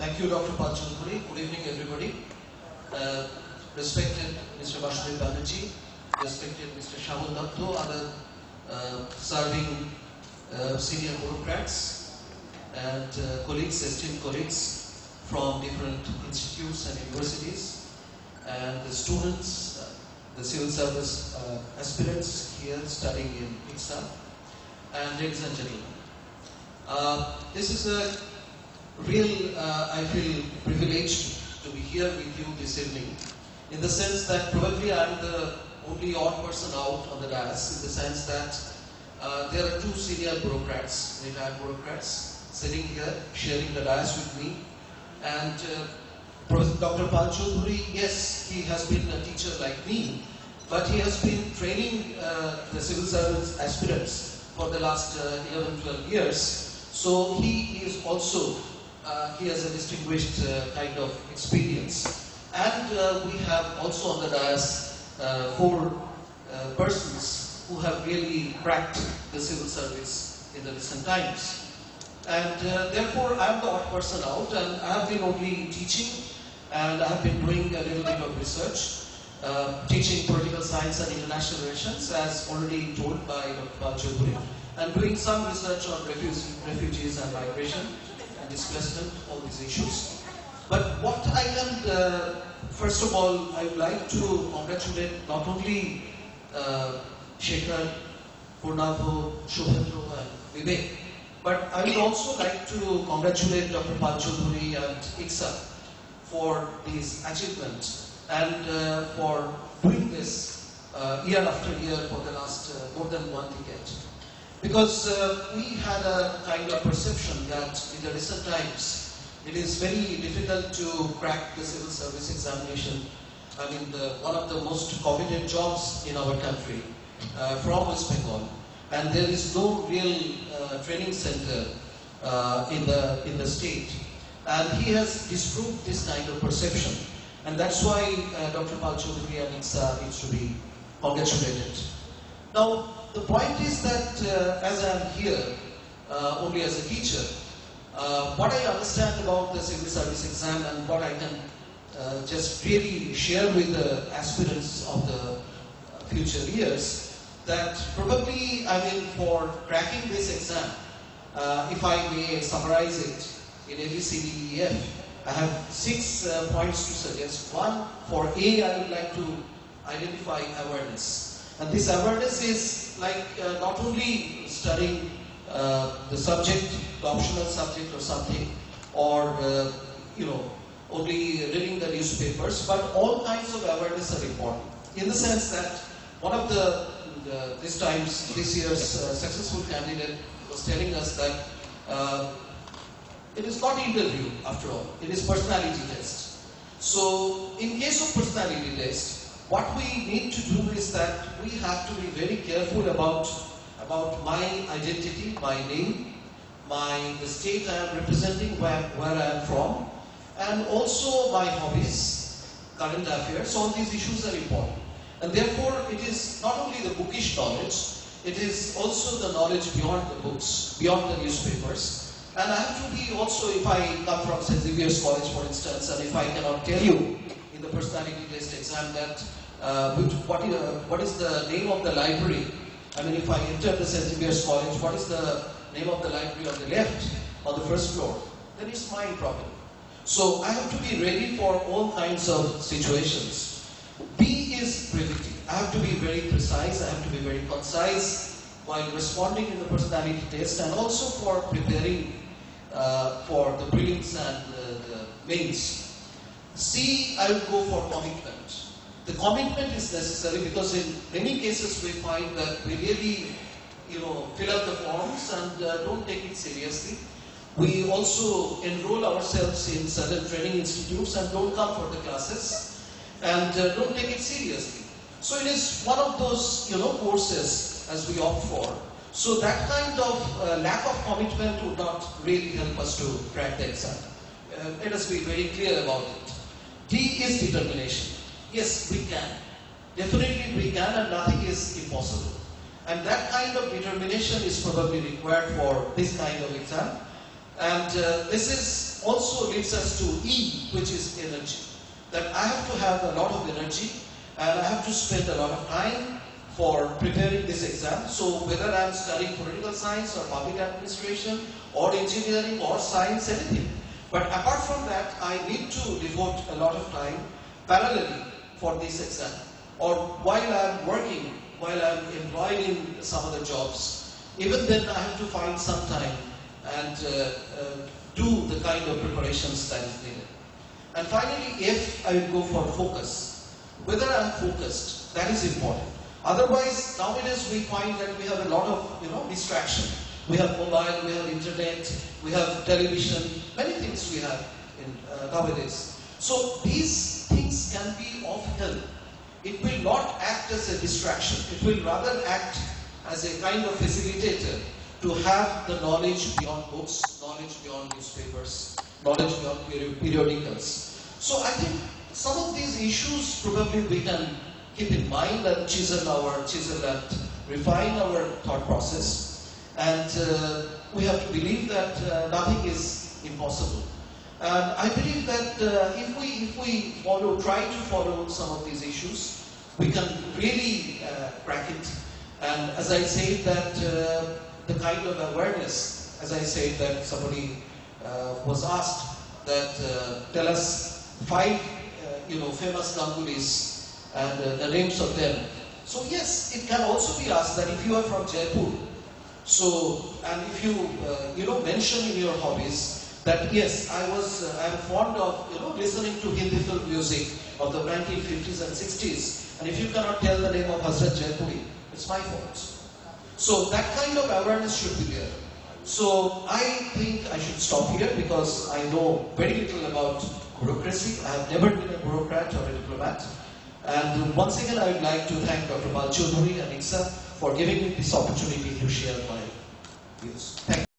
Thank you, Dr. Chaudhury. Good evening, everybody. Respected Mr. Basu Roy Chaudhury, respected Mr. Shamul Dabdo, other serving senior bureaucrats and colleagues, esteemed colleagues from different institutes and universities, and the students, the civil service aspirants here studying in ICSA, and ladies and gentlemen. This is a real, I feel privileged to be here with you this evening, in the sense that probably I am the only odd person out on the dais, in the sense that there are two senior bureaucrats, retired bureaucrats, sitting here, sharing the dais with me. And Dr. Chaudhury, yes, he has been a teacher like me, but he has been training the civil service aspirants for the last 11-12 years. So he is also, he has a distinguished kind of experience. And we have also on the dais 4 persons who have really cracked the civil service in the recent times. And therefore, I am the odd person out, and I have been only teaching, and I have been doing a little bit of research, teaching political science and international relations, as already told by Dr. Chaudhury, and doing some research on refugees and migration and displacement, all these issues. But what I can, first of all, I would like to congratulate not only Shekhar, Purnavo, Shubhendra and Vivek, but I would also like to congratulate Dr. Chaudhury and ICSA for this achievement and for doing this year after year for the last more than 1 decade. Because we had a kind of perception that in the recent times it is very difficult to crack the civil service examination. I mean, one of the most coveted jobs in our country from West Bengal. And there is no real training center in the state. And he has disproved this kind of perception. And that's why Dr. Chaudhury and ICSA needs to be congratulated. Now, the point is that as I am here, only as a teacher, what I understand about the civil service exam and what I can just really share with the aspirants of the future years, that probably, I mean, for cracking this exam, if I may summarize it in ABCDEF, I have 6 points to suggest. One, for A, I would like to identify awareness. And this awareness is like not only studying the subject, the optional subject or something, or only reading the newspapers, but all kinds of awareness are important. In the sense that one of this year's successful candidate was telling us that it is not interview after all, it is personality test. So in case of personality test, what we need to do is that we have to be very careful about my identity, my name, the state I am representing, where I am from, and also my hobbies, current affairs. All these issues are important. And therefore, it is not only the bookish knowledge, it is also the knowledge beyond the books, beyond the newspapers. And I have to be also, if I come from St. Xavier's College, for instance, and if I cannot tell you in the personality test exam that what is the name of the library, I mean, if I enter the St. Xavier's College, what is the name of the library on the left, on the first floor, then it's my problem. So I have to be ready for all kinds of situations. B is brevity. I have to be very precise, I have to be very concise while responding in the personality test, and also for preparing for the prelims and the mains. C, I will go for commitment. The commitment is necessary because in many cases we find that we really fill out the forms and don't take it seriously. We also enroll ourselves in certain training institutes and don't come for the classes and don't take it seriously. So it is one of those courses as we opt for. So that kind of lack of commitment would not really help us to crack the exam. Let us be very clear about it. D is determination. Yes, we can. Definitely we can, and nothing is impossible. And that kind of determination is probably required for this kind of exam. And this is also leads us to E, which is energy. That I have to have a lot of energy and I have to spend a lot of time for preparing this exam. So whether I am studying political science or public administration or engineering or science, anything. But apart from that, I need to devote a lot of time parallelly for this exam. Or while I am working, while I am employed in some other jobs, even then I have to find some time and do the kind of preparations that is needed. And finally, if I go for focus, whether I am focused, that is important. Otherwise, nowadays we find that we have a lot of distraction. We have mobile, we have internet, we have television, many things we have in, nowadays. So these things can be of help. It will not act as a distraction. It will rather act as a kind of facilitator to have the knowledge beyond books, knowledge beyond newspapers, knowledge beyond periodicals. So I think some of these issues probably we can keep in mind and chisel and refine our thought process. And we have to believe that nothing is impossible. And I believe that if we try to follow some of these issues, we can really crack it. And as I said that the kind of awareness, as I said that somebody was asked that tell us 5 famous Gangulis and the names of them. So yes, it can also be asked that if you are from Jaipur, so and if you mention in your hobbies that yes, I am fond of listening to Hindi film music of the 1950s and 60s, and if you cannot tell the name of Hazrat Jaipuri, it's my fault. So that kind of awareness should be there. So I think I should stop here because I know very little about bureaucracy. I have never been a bureaucrat or a diplomat. And once again, I would like to thank Dr. Basu Roy Chaudhury and ICSA for giving me this opportunity to share my views. Thank you.